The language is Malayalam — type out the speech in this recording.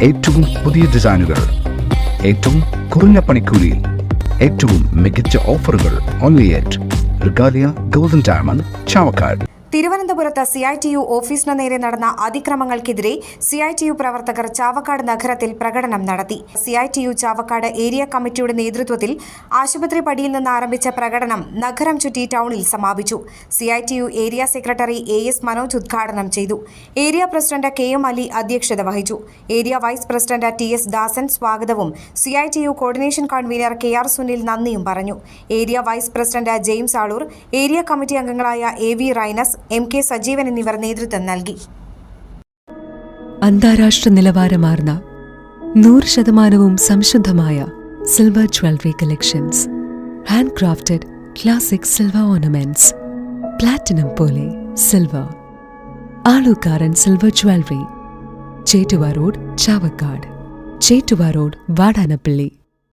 ഏറ്റവും പുതിയ ഡിസൈനുകൾ, ഏറ്റവും കുറഞ്ഞ പണിക്കൂലിയിൽ, ഏറ്റവും മികച്ച ഓഫറുകൾ. Only at Regalia golden diamond, Chavakkad. തിരുവനന്തപുരത്ത് CITU ഓഫീസിന് നേരെ നടന്ന അതിക്രമങ്ങൾക്കെതിരെ CITU പ്രവർത്തകർ ചാവക്കാട് നഗരത്തിൽ പ്രകടനം നടത്തി. CITU ചാവക്കാട് ഏരിയ കമ്മിറ്റിയുടെ നേതൃത്വത്തിൽ ആശുപത്രി പടിയിൽ നിന്ന് ആരംഭിച്ച പ്രകടനം നഗരം ചുറ്റി ടൗണിൽ സമാപിച്ചു. CITU area secretary AS Manoj ഉദ്ഘാടനം ചെയ്തു. ഏരിയ പ്രസിഡന്റ് KM അലി അധ്യക്ഷത വഹിച്ചു. Area vice president TS Dasan സ്വാഗതവും CITU coordination convener KR Sunil നന്ദിയും പറഞ്ഞു. Area vice president James Aloor, area committee അംഗങ്ങളായ AV റൈനസ്, MK സജീവൻ എന്നിവർ നേതൃത്വം നൽകി. അന്താരാഷ്ട്ര നിലവാരമാർന്ന 100% സംശുദ്ധമായ silver jewellery collections, hand crafted classic silver ornaments, platinum പോലെ silver, Alookkaran silver jewellery, Chettuva road, Chavakkad, Chettuva road, Vadanappally.